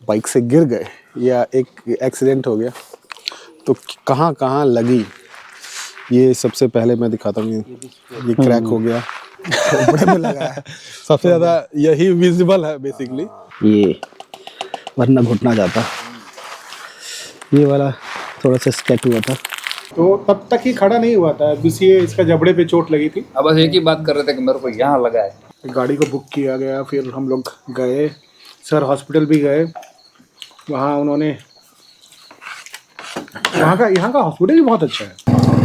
Bike से गिर गए या एक एक्सीडेंट हो गया तो कहाँ कहाँ लगी, ये सबसे पहले मैं दिखाता हूँ। ये क्रैक हो गया, बड़े में लगा है सबसे ज़्यादा, यही विजिबल है बेसिकली। ये वरना घुटना जाता, ये वाला थोड़ा सा स्केच हुआ था तो तब तक ही खड़ा नहीं हुआ था, बस ये इसका जबड़े पे चोट लगी थी। अब बस एक ही बात कर रहे थे कि मेरे को यहाँ लगा है। गाड़ी को बुक किया गया, फिर हम लोग गए सर हॉस्पिटल भी गए। वहाँ उन्होंने यहाँ का हॉस्पिटल भी बहुत अच्छा है।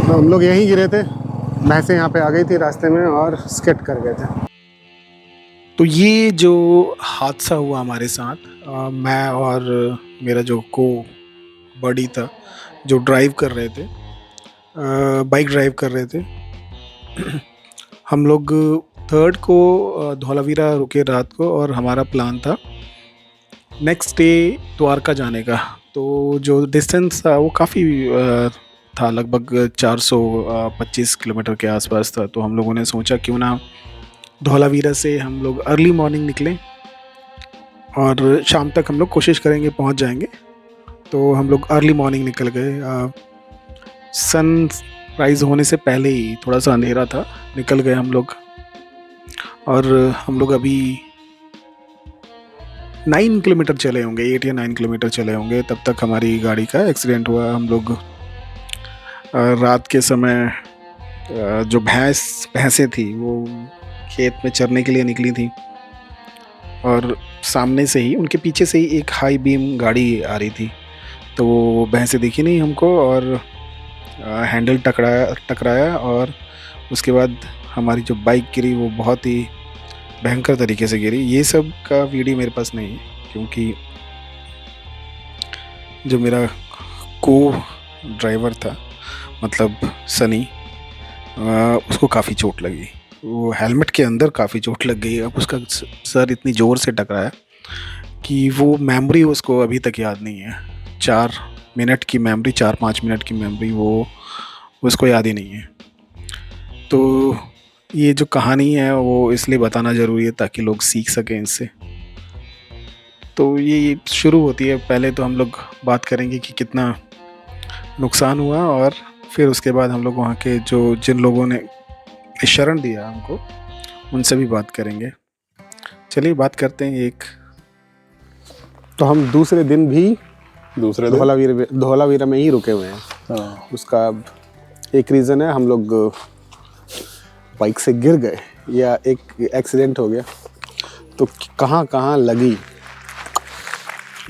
तो हम लोग यहीं गिरे थे, भैंसें यहाँ पे आ गई थी रास्ते में और स्केट कर गए थे। तो ये जो हादसा हुआ हमारे साथ, मैं और मेरा जो को बडी था जो ड्राइव कर रहे थे, बाइक ड्राइव कर रहे थे। हम लोग 3rd को धौलावीरा रुके रात को और हमारा प्लान था नेक्स्ट डे द्वारका जाने का। तो जो डिस्टेंस था वो काफ़ी था, लगभग 425 किलोमीटर के आसपास था। तो हम लोगों ने सोचा क्यों ना धौलावीरा से हम लोग अर्ली मॉर्निंग निकलें और शाम तक हम लोग कोशिश करेंगे पहुंच जाएंगे। तो हम लोग अर्ली मॉर्निंग निकल गए, सन राइज होने से पहले ही, थोड़ा सा अंधेरा था, निकल गए हम लोग। और हम लोग अभी 9 किलोमीटर चले होंगे, 8 या 9 किलोमीटर चले होंगे, तब तक हमारी गाड़ी का एक्सीडेंट हुआ। हम लोग रात के समय जो भैंसें थी वो खेत में चरने के लिए निकली थी और सामने से ही, उनके पीछे से ही एक हाई बीम गाड़ी आ रही थी। तो वो भैंसें दिखी नहीं हमको और हैंडल टकराया और उसके बाद हमारी जो बाइक गिरी वो बहुत ही भयंकर तरीके से गिरी। ये सब का वीडियो मेरे पास नहीं है क्योंकि जो मेरा को ड्राइवर था, मतलब सनी, उसको काफ़ी चोट लगी। वो हेलमेट के अंदर काफ़ी चोट लग गई। अब उसका सर इतनी ज़ोर से टकराया कि वो मेमोरी उसको अभी तक याद नहीं है। 4 मिनट की मेमोरी, 4-5 मिनट की मेमोरी वो उसको याद ही नहीं है। तो ये जो कहानी है वो इसलिए बताना ज़रूरी है ताकि लोग सीख सकें इससे। तो ये शुरू होती है, पहले तो हम लोग बात करेंगे कि कितना नुकसान हुआ और फिर उसके बाद हम लोग वहाँ के जो जिन लोगों ने शरण दिया हमको उनसे भी बात करेंगे। चलिए बात करते हैं एक। तो हम दूसरे दिन भी धौलावीरा में ही रुके हुए हैं। उसका एक रीज़न है, हम लोग बाइक से गिर गए या एक एक्सीडेंट हो गया तो कहाँ कहाँ लगी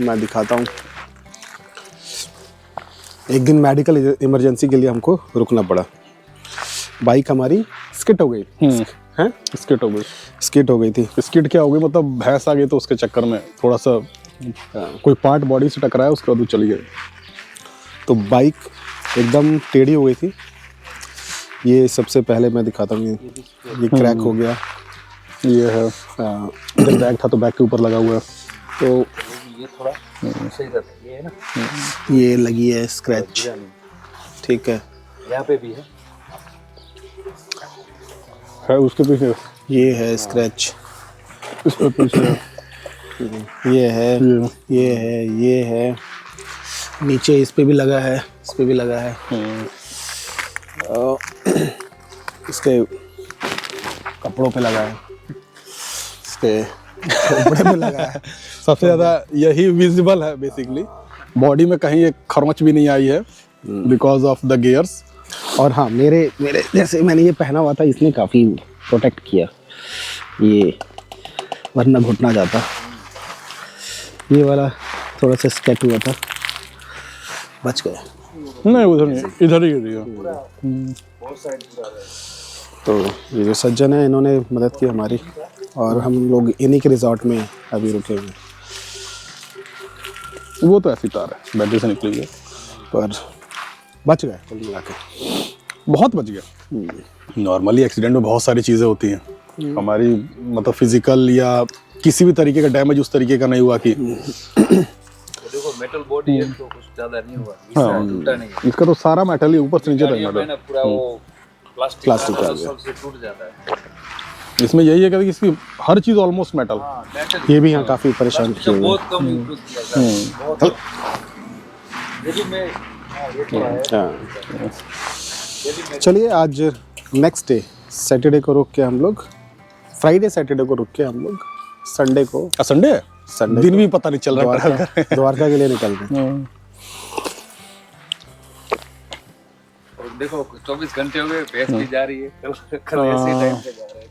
मैं दिखाता हूँ। एक दिन मेडिकल इमरजेंसी के लिए हमको रुकना पड़ा। बाइक हमारी स्किट हो गई। हैं? स्किट हो गई थी। स्किट क्या हो गई, मतलब भैंस आ गई तो उसके चक्कर में थोड़ा सा कोई पार्ट बॉडी से टकराया, उसके बाद वो चली गई। तो बाइक एकदम टेढ़ी हो गई थी। ये सबसे पहले मैं दिखाता हूँ। ये क्रैक हो गया। ये है जब बैग था तो बैग के ऊपर लगा हुआ है। तो ये थोड़ा सही रहता है, ये है ना, ये लगी है स्क्रैच, ठीक है। यहाँ पे भी है उसके पीछे ये है स्क्रैच, इसके पीछे ये है, ये है नीचे, इस पे भी लगा है, इस पे भी लगा है। इसके कपड़ों पे लगा है, इसके कपड़े पे लगा है। सबसे ज़्यादा यही विजिबल है बेसिकली। बॉडी में कहीं एक खरोंच भी नहीं आई है बिकॉज ऑफ द गियर्स। और हाँ, मेरे जैसे मैंने ये पहना हुआ था, इसने काफ़ी प्रोटेक्ट किया, ये वरना घुटना जाता। ये वाला थोड़ा सा स्केच हुआ था, बच गया। नहीं उधर नहीं, इधर ही गिरी। तो ये जो सज्जन है इन्होंने मदद की हमारी और हम लोग इन्हीं के रिजॉर्ट में अभी रुके हुए हैं। वो तो ऐसी तार है, बैटरी से निकली है, पर बच गए कुल मिला के, बहुत बच गया। नॉर्मली एक्सीडेंट में बहुत सारी चीज़ें होती हैं हमारी, मतलब फिजिकल या किसी भी तरीके का डैमेज उस तरीके का नहीं हुआ कि देखो मेटल बॉडी है तो कुछ ज़्यादा नहीं हुआ। हाँ, टूटा नहीं, इसका तो सारा मेटल ही ऊपर से नीचे तक मेटल। पूरा वो प्लास्टिक का सबसे टूट जाता है। इसमें यही है कि इसकी हर चीज ऑलमोस्ट मेटल। हाँ, metal ये भी यहाँ काफी परेशान किए हुए बहुत कम यूज किया जाता है, बहुत ये भी मैं ये थोड़ा है हैं। हाँ। चलिए आज नेक्स्ट डे सैटरडे को रुक के हम लोग, फ्राइडे सैटरडे को रुक के हम लोग संडे को, संडे संडे दिन भी पता नहीं चल रहा है। द्वारका के लिए निकल रहे हैं। और देखो 24 घंटे हो गए, भैंस भी जा रही है, कल ऐसे टाइम पे जा रहे हैं।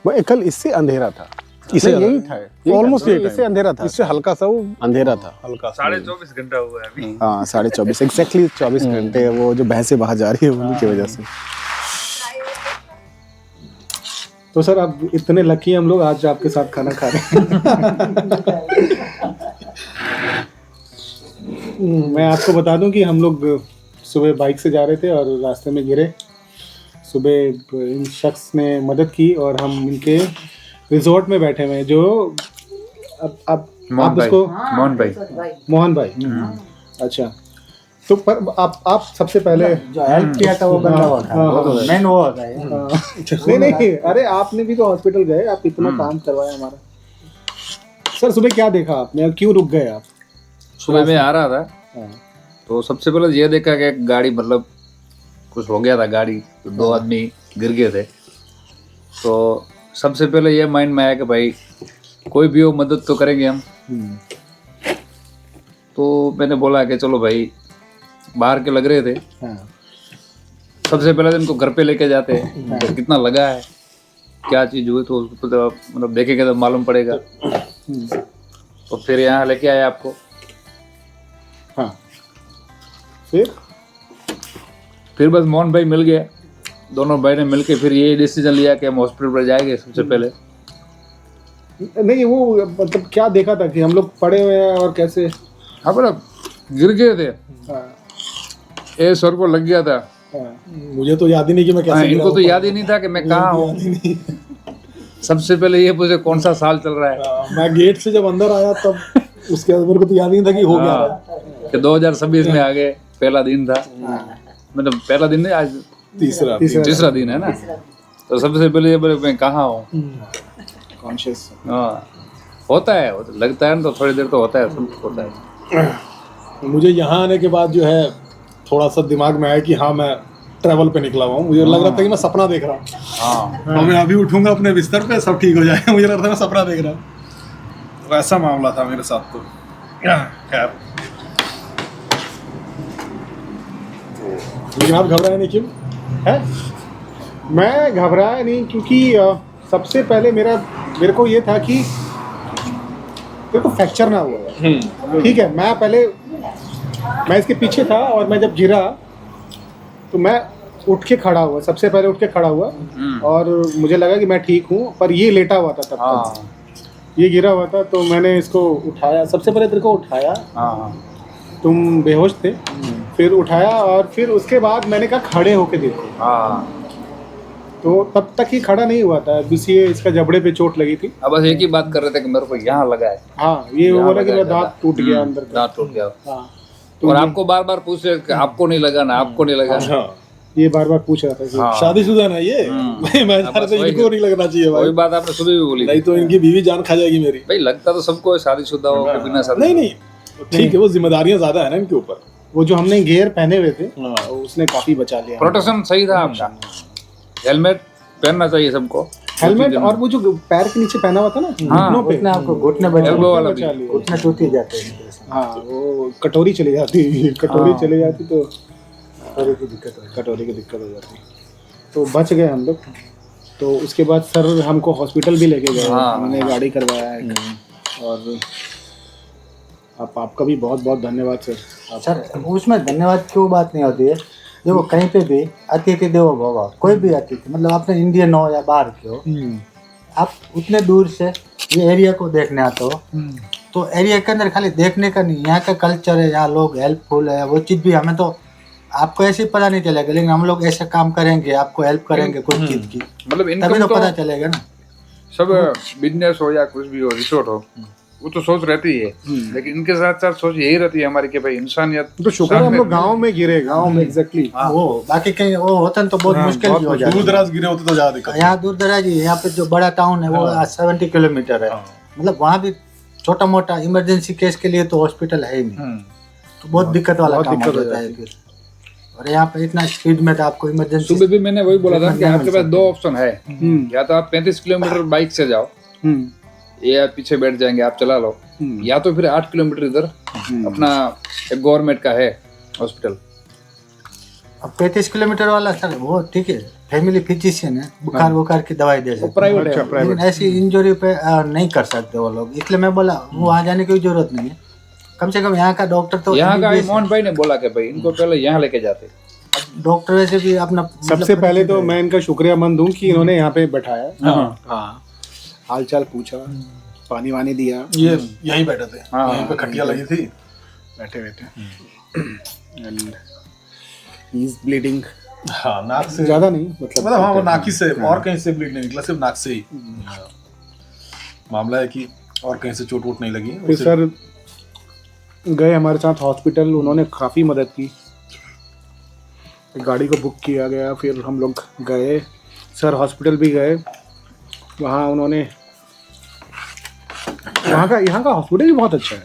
वो कल इससे अंधेरा था, इसे नहीं, यही था, ऑलमोस्ट यही इससे अंधेरा था, इससे हल्का सा वो अंधेरा था। हल्का सा 24.5 घंटा हुआ है अभी। हाँ 24.5 एग्जैक्टली 24 घंटे, वो जो भैंसें बाहर जा रही है उनकी वजह से। तो सर आप इतने लकी हम लोग आज आपके साथ खाना खा रहे हैं। मैं आपको बता दूं कि हम लोग सुबह बाइक से जा रहे थे और रास्ते में गिरे। सुबह इन शख्स ने मदद की और हम इनके रिजॉर्ट में बैठे हुए हैं, जो अब आप उसको मोहन भाई। अच्छा, तो पर आप सबसे पहले जो हेल्प किया था वो बंदा हुआ था, मैन वो होता है। नहीं, अरे आपने भी तो हॉस्पिटल गए, आप इतना काम करवाया हमारा। सर सुबह क्या देखा आपने और क्यों रुक गए आप? सुबह में आ रहा था तो सबसे पहले ये देखा कि एक गाड़ी, मतलब कुछ हो गया था गाड़ी, तो 2 आदमी गिर गए थे। तो सबसे पहले ये माइंड में आया कि भाई कोई भी हो मदद तो करेंगे हम। तो मैंने बोला कि चलो भाई, बाहर के लग रहे थे, सबसे पहले इनको घर पे लेके जाते हैं, तो कितना लगा है, क्या चीज हुई, तो उसको तो मतलब देखेंगे तो मालूम पड़ेगा। तो फिर यहाँ लेके आए आपको। हाँ, फिर बस मोहन भाई मिल गए, दोनों भाई ने मिलके फिर ये डिसीजन लिया कि हम हॉस्पिटल पर जाएंगे सबसे पहले। नहीं वो मतलब क्या देखा था कि हम लोग पड़े हुए हैं और कैसे? हाँ, पर गिर गए थे, हाँ, ये सर को लग गया था। मुझे तो याद ही नहीं कि मैं कैसे इनको तो याद ही नहीं था कि मैं कहाँ हूँ। सबसे पहले ये पूछे कौन सा साल चल रहा है। मैं गेट से जब अंदर आया तब उसके बाद मेरे को तो याद नहीं था कि हो गया है। कि 2026 में आ गए, पहला दिन था, मतलब पहला दिन नहीं, आज तीसरा दिन है ना। तो सबसे पहले ये बोले मैं कहाँ हूँ। कॉन्शियस हाँ, होता है, लगता है ना, तो थोड़ी देर तो होता है, सब होता है। मुझे यहाँ आने के बाद जो है थोड़ा सा दिमाग में आया कि हाँ मैं ट्रैवल पे निकला हुआ हूँ। मुझे लग रहा था कि मैं सपना देख रहा हूँ। हाँ, मैं अभी उठूंगा अपने बिस्तर पे, सब ठीक हो जाएगा। मुझे लग रहा था मैं सपना देख रहा हूँ। वैसा मामला था मेरे साथ। तो खैर, लेकिन आप घबराए नहीं क्यों? है, मैं घबराया नहीं क्योंकि सबसे पहले मेरे को ये था कि मेरे को फ्रैक्चर ना हुआ है। ठीक है, मैं इसके पीछे था और मैं जब गिरा तो मैं उठ के खड़ा हुआ, सबसे पहले उठ के खड़ा हुआ और मुझे लगा कि मैं ठीक हूँ, पर ये लेटा हुआ था तब तक। ये गिरा हुआ था तो मैंने इसको उठाया, सबसे पहले तेरे को उठाया, तुम बेहोश थे, फिर उठाया और फिर उसके बाद मैंने कहा खड़े होके देखो। तो तब तक ही खड़ा नहीं हुआ था, बस ये इसका जबड़े पे चोट लगी थी। अब बस एक ही बात कर रहे थे कि मेरे को यहाँ लगा है। हाँ, ये वो बोला कि मेरा दांत टूट गया अंदर का। दांत टूट गया। हाँ, और आपको बार बार पूछ रहे कि आपको नहीं लगा ना, आपको नहीं लगा। ये बार बार पूछ रहा था कि हाँ। शादीशुदा ना ये। मैं चाह रहा था इनको नहीं लगना चाहिए भाई। वही बात आपने सुबह भी बोली। नहीं तो इनकी बीवी जान खा जाएगी मेरी। भाई लगता तो सबको है, शादीशुदा हो के बिना शादी। नहीं ठीक है, वो जिम्मेदारियां ज्यादा है ना इनके ऊपर। वो जो हमने गियर पहने हुए थे उसने काफी बचा लिया। प्रोटेक्शन सही था आपका। हेलमेट पहनना चाहिए सबको। हेलमेट और वो जो पैर के नीचे पहना हुआ था ना, घुटनों पे, आपको घुटने एल्बो वाला भी। बचा लिया। घुटने टूट ही जाते हैं। हाँ, वो कटोरी चली जाती, कटोरी चली जाती तो कटोरी की दिक्कत हो जाती। तो बच गए हम लोग। तो उसके बाद सर हमको हॉस्पिटल भी लेके गए, हमने गाड़ी करवाया एक। और आपका भी बहुत बहुत धन्यवाद सर। सर उसमें धन्यवाद की वो बात नहीं होती है। देखो कहीं पे भी अतिथि देवो भव, कोई भी अतिथि, मतलब आपने इंडियन हो या बाहर के हो, आप उतने दूर से ये एरिया को देखने आते हो, तो एरिया के अंदर खाली देखने का नहीं, यहाँ का कल्चर है, यहाँ लोग हेल्पफुल है, वो चीज़ भी हमें तो आपको ऐसे पता नहीं चलेगा, लेकिन हम लोग ऐसे काम करेंगे, आपको हेल्प करेंगे कुछ चीज़ की, मतलब तभी तो पता चलेगा ना। सब बिजनेस हो या कुछ भी हो, रिसोर्ट हो, वो तो सोच रहती है, लेकिन इनके साथ साथ सोच यही रहती है हमारी कि भाई इंसानियत। तो शुक्र है हम लोग गाँव में गिरे, गाँव में एग्जैक्टली। वो बाकी कहीं वो होता तो बहुत मुश्किल भी हो जाता। दूर दराज गिरे होते तो ज्यादा दिक्कत। यहाँ दूर दराज ही, यहाँ पे जो बड़ा टाउन है वो 70 किलोमीटर है, मतलब वहाँ भी छोटा मोटा इमरजेंसी केस के लिए तो हॉस्पिटल है ही नहीं, तो बहुत दिक्कत वाला काम हो जाता है फिर। और यहाँ पे इतना स्पीड में तो आपको इमरजेंसी। सुबह भी मैंने वही बोला था कि आपके पास दो ऑप्शन है, या तो आप 35 किलोमीटर बाइक से जाओ, या पीछे बैठ जाएंगे आप चला लो, या तो फिर 8 किलोमीटर इधर अपना एक गवर्नमेंट का है हॉस्पिटल। अब 35 किलोमीटर वाला सर वो ठीक है, फैमिली फिजिशियन है, बुखार की दवाई दे सकते हैं, प्राइवेट है। लेकिन ऐसी इंजरी पे नहीं कर सकते वो लोग, इसलिए मैं बोला वहाँ जाने की जरूरत नहीं है। कम से कम यहाँ का डॉक्टर तो यहाँ का मोहन भाई ने बोला कि भाई इनको पहले यहाँ लेके जाते। डॉक्टर वैसे भी अपना सबसे पहले तो मैं इनका शुक्रियामंद हूँ कि इन्होंने यहाँ पे बैठाया, हाँ, हाल चाल पूछा, पानी वानी दिया, ये यहीं बैठे थे, यहीं पे खटिया लगी थी, बैठे बैठे। And he is bleeding. हाँ नाक से ज्यादा नहीं, मतलब हाँ वो नाक ही से, और कहीं से ब्लीड नहीं निकला, सिर्फ नाक से ही मामला है कि और कहीं से चोट वोट नहीं लगी। फिर सर गए हमारे साथ हॉस्पिटल, उन्होंने काफ़ी मदद की, गाड़ी को बुक किया गया, फिर हम लोग गए सर हॉस्पिटल भी गए, वहाँ उन्होंने यहाँ का हॉस्पिटल भी बहुत अच्छा है,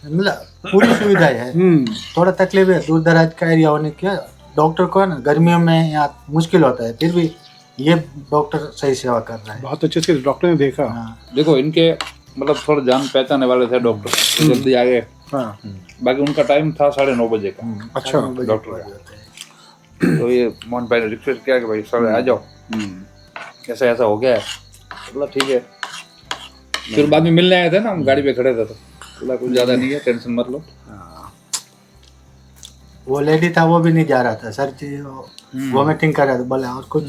मतलब पूरी सुविधाएं है। थोड़ा तकलीफ है दूर दराज का एरिया होने के, डॉक्टर को है ना गर्मियों में यहाँ मुश्किल होता है, फिर भी ये डॉक्टर सही सेवा कर रहा है, बहुत अच्छे से डॉक्टर ने देखा। देखो इनके मतलब थोड़ा जान पहचाने वाले थे डॉक्टर, जल्दी आ गए। हाँ, बाकी उनका टाइम था 9:30 बजे का अच्छा डॉक्टर का। तो ये मोहन भाई ने रिक्वेस्ट किया कि भाई सर आ जाओ, ऐसा ऐसा हो गया है। बोला ठीक है। फिर बाद में मिलने आए थे ना, हम गाड़ी पे खड़े थे, तो बोला कुछ ज्यादा नहीं है, टेंशन मत लो। वो लेडी था वो भी नहीं जा रहा था सर जी, वॉमिटिंग कर रहा था, बोला और कुछ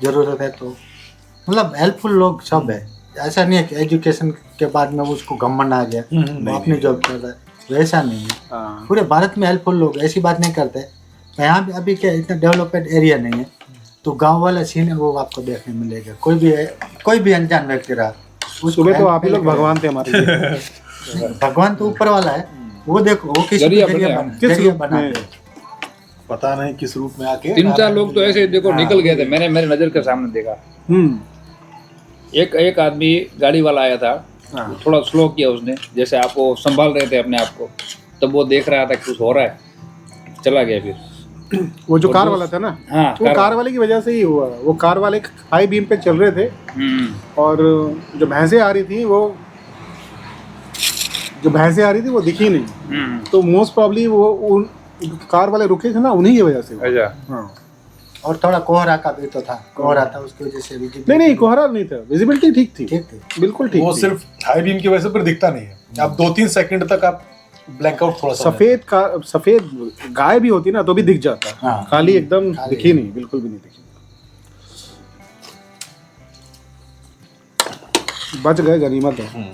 जरूरत है तो, मतलब हेल्पफुल लोग सब है। ऐसा नहीं है कि एजुकेशन के बाद में उसको घमंड आ गया वो अपनी जॉब कर रहा है, वैसा नहीं है। पूरे भारत में हेल्पफुल लोग ऐसी बात नहीं करते। यहाँ भी अभी क्या इतना डेवलपमेंट एरिया नहीं है, तो गांव वाला सीन है वो आपको देखने मिलेगा। कोई भी अनजान व्यक्ति रहा, सुबह तो आप ही लोग भगवान थे हमारे लिए। भगवान तो ऊपर वाला है, वो देखो वो किस जरिया जरिया बनाते हैं। पता नहीं किस रूप में आके 3-4 लोग तो ऐसे देखो निकल गए थे, मैंने मेरे नजर के सामने देखा। एक आदमी गाड़ी वाला आया था, थोड़ा स्लो किया उसने, जैसे आपको संभाल रहे थे अपने आप को, तब वो देख रहा था कुछ हो रहा है, चला गया। फिर वो जो कार वाला था ना, हाँ, वो कार वाले की वजह से ही हुआ। वो कार वाले हाई बीम पे चल रहे थे, और जो भैंसें आ रही थी वो दिखी नहीं, तो मोस्ट प्रॉब्ली वो उन कार वाले रुके थे ना, उन्हीं की वजह से हुआ। अच्छा। हाँ, और थोड़ा कोहरा का भी तो था, कोहरा था उसकी वजह से नहीं कोहरा नहीं था, विजिबिलिटी ठीक थी, ठीक थी, बिल्कुल ठीक वो थी। सिर्फ हाई बीम की वजह से पर दिखता नहीं है। आप 2-3 सेकंड तक आप ब्लैकआउट थोड़ा सा सफेद गाय भी होती ना तो भी दिख जाता, हाँ। खाली एकदम दिखी नहीं, बिल्कुल भी नहीं दिखी। बच गए, गनीमत है।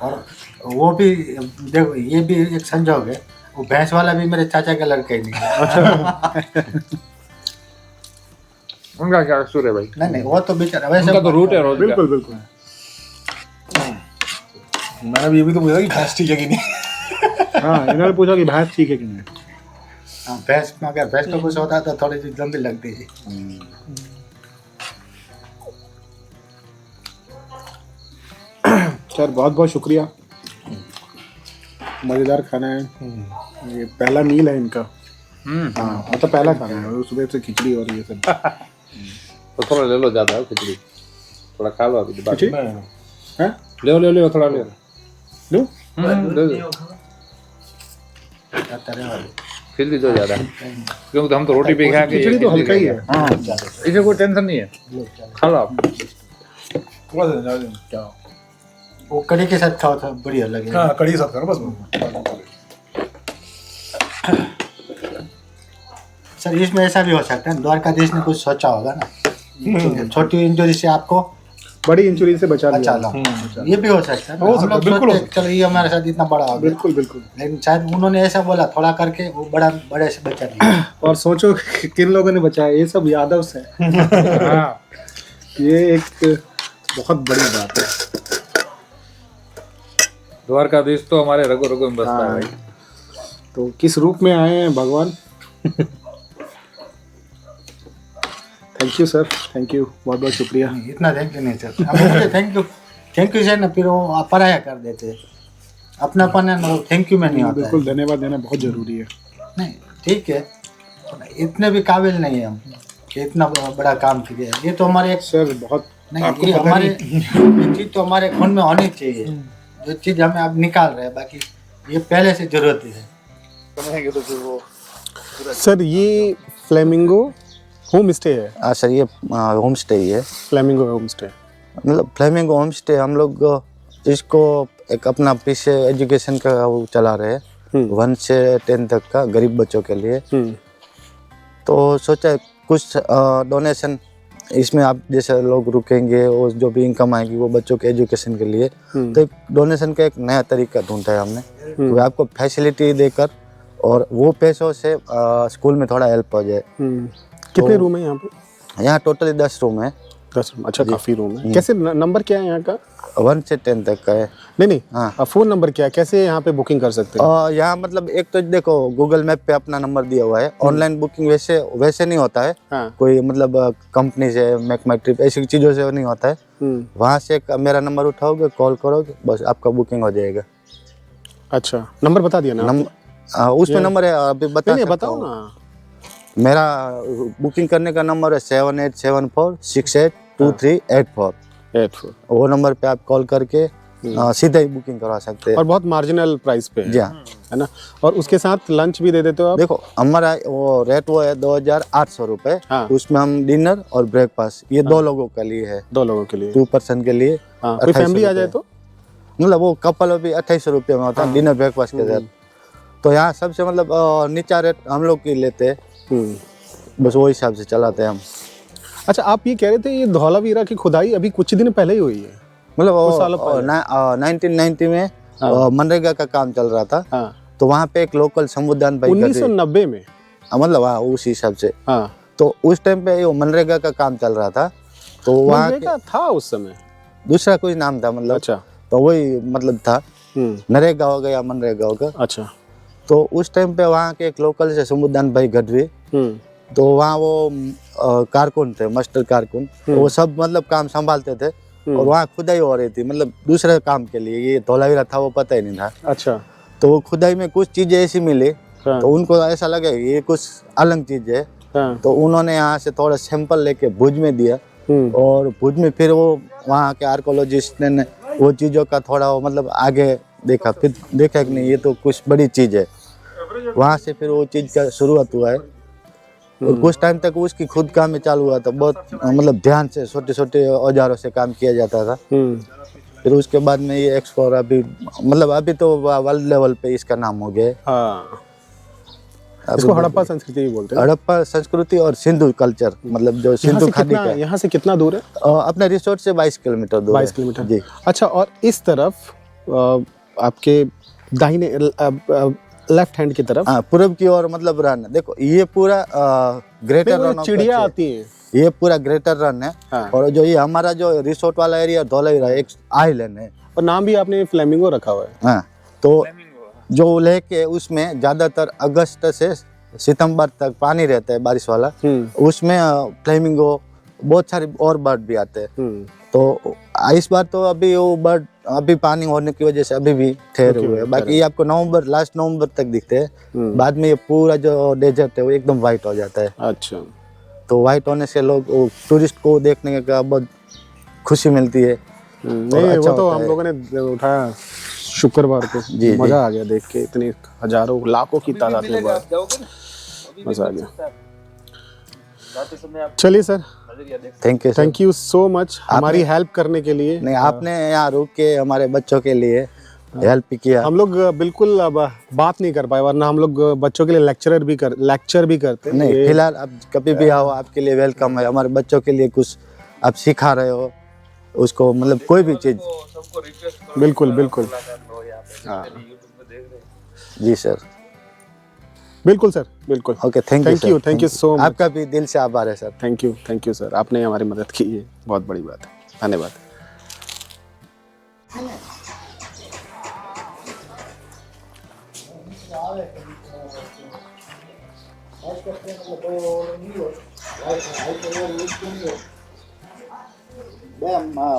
और वो भी देखो, ये भी एक संजोग है, वो भैंस वाला भी मेरे चाचा का लड़का ही निकला। उनका क्या कसूर है भाई? नहीं वो तो बेचारा वैसे उनका तो रूट है रोज का। बिल्कुल बिल्कुल। मैंने भी ये भी तो पूछा कि भैंस ठीक है कि नहीं। हाँ, इन्होंने पूछा कि भैंस ठीक है कि नहीं। हाँ, भैंस में अगर भैंस को कुछ होता तो थोड़ी सी जल्दी लगती है। सर बहुत बहुत शुक्रिया, मज़ेदार खाना है। ये पहला मील है इनका। हाँ, मतलब पहला खाना है, सुबह से खिचड़ी और ये सब। तो थोड़ा ले लो, ज्यादा है खिचड़ी, थोड़ा खा लो अभी बाकी। हैं? ले थोड़ा ले लो। ले दो। फिर भी तो ज्यादा है, क्योंकि तो हम तो रोटी पे खा के, खिचड़ी तो हल्का ही है। हाँ, इसे कोई टेंशन नहीं है, खा लो आप। थोड़ा सा ज्यादा क्या वो कड़ी के साथ खाओ तो बढ़िया लगेगा। हाँ, कड़ी के साथ करो बस। सर इसमें ऐसा भी हो सकता है, द्वारकाधीश ने कुछ सोचा होगा ना, छोटी इंजरी से आपको बड़ी इंजरी से बचा बचा लिया। लो, ये भी हो सकता है। हो सकता है, बिल्कुल हो सकता है। चलो ये हमारे साथ इतना बड़ा हो गया, बिल्कुल बिल्कुल। लेकिन शायद उन्होंने ऐसा बोला थोड़ा करके वो बड़े से बचा लिया। और सोचो कि किन लोगों ने बचाया, ये सब यादव से है। ये एक बहुत बड़ी बात है। द्वारकाधीश तो हमारे रगो रगो में बसता है भाई। तो किस रूप में आए हैं भगवान? Thank you sir, thank you, बहुत बहुत शुक्रिया। इतना थैंक यू नहीं सर, अब मुझे थैंक यू से ना फिर वो पराया कर देते, अपनापन है ना वो थैंक यू में नहीं होता है। बिल्कुल, धन्यवाद देना बहुत जरूरी है। नहीं ठीक है, इतने भी काबिल नहीं है हम कि इतना बड़ा काम किया। ये तो हमारे एक सर बहुत नहीं, आपको ये पता हमारे ये चीज तो हमारे खून में होनी चाहिए, जो चीज हमें अब निकाल रहे हैं, बाकी ये पहले से जरूरत है। सर ये फ्लेमिंगो होम स्टे है? हाँ सर, ये होम स्टे ही है। फ्लेमिंगो होम स्टे, मतलब फ्लेमिंगो होम स्टे हम लोग इसको एक अपना पीछे एजुकेशन का वो चला रहे हैं 1 से 10 तक का गरीब बच्चों के लिए। तो सोचा कुछ डोनेशन इसमें आप जैसे लोग रुकेंगे और जो भी इनकम आएगी वो बच्चों के एजुकेशन के लिए, तो एक डोनेशन का एक नया तरीका ढूंढा है हमने कि आपको फैसिलिटी देकर और वो पैसों से स्कूल में थोड़ा हेल्प हो जाए। कितने रूम है यहाँ पे? यहाँ टोटली 10 रूम है। 10 रूम, अच्छा काफी रूम है। कैसे नंबर क्या है यहाँ का? 1 से 10 तक का है। नहीं हाँ। फोन नंबर क्या है, कैसे यहाँ पे बुकिंग कर सकते हैं? यहाँ मतलब एक तो देखो गूगल मैप पे अपना नंबर दिया हुआ है। ऑनलाइन बुकिंग वैसे नहीं होता है। हाँ। कोई मतलब कंपनी से मेक माई ट्रिप ऐसी चीज़ों से नहीं होता है। वहाँ से मेरा नंबर उठाओगे, कॉल करोगे, बस आपका बुकिंग हो जाएगा। अच्छा, नंबर बता दिया ना? उसमें नंबर है, अभी बता नहीं सकता बताओ हूँ। ना। मेरा बुकिंग करने का नंबर है 7874682384। वो नंबर पे आप कॉल करके सीधा ही बुकिंग करवा सकते हैं और बहुत मार्जिनल प्राइस पे जी हाँ। है ना? और उसके साथ लंच भी दे देते हो आप? देखो हमारा वो रेट वो है 2800 रुपये। हाँ। उसमें हम डिनर और ब्रेकफास्ट ये 2 लोगों के लिए है, 2 लोगों के लिए। 2 पर्सन के लिए। हाँ, कोई 2800 फैमिली आ जाए रुपये। तो? मतलब वो कपल भी 2800 रुपये में होता है डिनर ब्रेकफास्ट के साथ। तो यहाँ सबसे मतलब नीचा रेट हम लोग की लेते हैं, बस वो हिसाब से चलाते हैं हम। अच्छा, आप ये कह रहे थे ये धौलावीरा की खुदाई अभी कुछ दिन पहले ही हुई है? मतलब कुछ सालों पहले? 1990 में मनरेगा का काम चल रहा था। हाँ। तो वहाँ पे एक लोकल समुदान भाई 1990 में? मतलब हाँ उस हिसाब से। हाँ। तो उस टाइम पे वो मनरेगा का काम चल रहा था। तो वहाँ मनरेगा था उस समय? दूसरा कुछ नाम था मतलब। अच्छा। तो वही मतलब था, नरेगा हो गया मनरेगा हो गया। अच्छा। तो उस टाइम पे वहाँ के एक लोकल से समुदान भाई गढ़वी, तो वहाँ वो कारकुन थे, मास्टर कारकुन। तो वो सब मतलब काम संभालते थे और वहाँ खुदाई हो रही थी, मतलब दूसरे काम के लिए। ये धौलावीरा था वो पता ही नहीं था। अच्छा। तो वो खुदाई में कुछ चीजें ऐसी मिली। हाँ। तो उनको ऐसा लगा ये कुछ अलग चीज है। हाँ। तो उन्होंने यहाँ से थोड़ा सैंपल लेके भुज में दिया और भुज में फिर वो वहाँ के आर्कोलॉजिस्ट ने वो चीज़ों का थोड़ा वो मतलब आगे देखा, फिर देखा कि नहीं ये तो कुछ बड़ी चीज़ है। वहाँ से फिर वो चीज़ का शुरुआत हुआ है और कुछ टाइम तक उसकी खुद काम में चालू हुआ था। बहुत मतलब ध्यान से छोटे छोटे औजारों से काम किया जाता था। फिर उसके बाद में ये एक्सप्लोर अभी मतलब अभी तो वर्ल्ड लेवल पे इसका नाम हो गया है। हाँ। इसको हड़प्पा संस्कृति भी बोलते हैं। हड़प्पा संस्कृति और सिंधु कल्चर, मतलब जो सिंधु खाड़ी का। यहाँ से कितना दूर है? अपने रिसोर्ट से 22 किलोमीटर दूर 22 है। किलोमीटर जी। अच्छा, और इस तरफ आपके दाहिने लेफ्ट हैंड की तरफ पूर्व की ओर मतलब रन, देखो ये पूरा ग्रेटर रन, चिड़िया आती है, ये पूरा ग्रेटर रन है। हाँ। और जो ये हमारा जो रिसोर्ट वाला एरिया धौलावीरा एक आइलैंड है और नाम भी आपने फ्लेमिंगो रखा हुआ है। हाँ। तो जो लेक है उसमें ज्यादातर अगस्त से सितंबर तक पानी रहता है बारिश वाला। उसमें फ्लेमिंगो बहुत सारे और बर्ड भी आते हैं। तो इस बार तो अभी वो बर्ड अभी पानी होने की वजह से अभी भी ठहरे हुए हैं। बाकी ये आपको नवंबर लास्ट नवंबर तक दिखते हैं। बाद में ये पूरा जो डेजर्ट है वो एकदम वाइट हो जाता है। अच्छा। तो वाइट होने से लोग टूरिस्ट को देखने का बहुत खुशी मिलती है। नहीं अच्छा वो तो होता हम है। लोगों ने उठाया शुक्रवार को, जी, मजा आ गया देख के, इतने हजारों लाखों की तादाद में मजा आ गया। चलिए sir, thank you. Thank you so much हमारी हेल्प करने के लिए। नहीं आपने यहाँ रुक के हमारे बच्चों के लिए हेल्प किया। हम लोग बिल्कुल अब बात नहीं कर पाए, वरना हम लोग बच्चों के लिए लेक्चर भी करते। नहीं फिलहाल आप कभी भी आओ, आपके लिए वेलकम है। हमारे बच्चों के लिए कुछ आप सिखा रहे हो उसको, मतलब कोई भी चीज। बिल्कुल बिल्कुल। हाँ जी सर, बिल्कुल सर, बिल्कुल। Okay thank you so much. आपका भी दिल से आभार है सर। थैंक यू सर, आपने हमारी मदद की है, बहुत बड़ी बात है, धन्यवाद।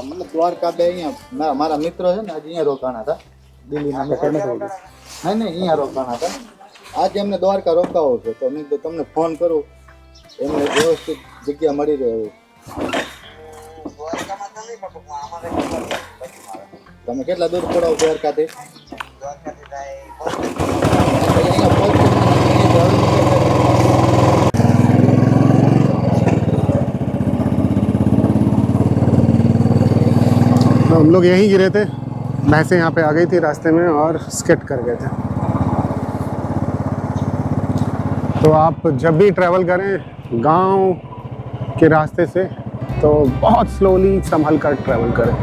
मतलब द्वारका બે અહીંયા મારા મિત્રો છે ને આજે અહીંયા રોકાણા હતા દિલ્હીના નહીં અહીંયા રોકાણા હતા આજે એમને દ્વારકા રોકાવો છે તો મેં કીધું તમને ફોન કરું એમને વ્યવસ્થિત જગ્યા મળી રહે એવું તમે કેટલા દૂર પડો દ્વારકાથી અહીંયા तो हम लोग यहीं गिरे थे भैंसें यहाँ पे आ गई थी रास्ते में और स्किट कर गए थे। तो आप जब भी ट्रैवल करें गांव के रास्ते से तो बहुत स्लोली संभल कर ट्रैवल करें।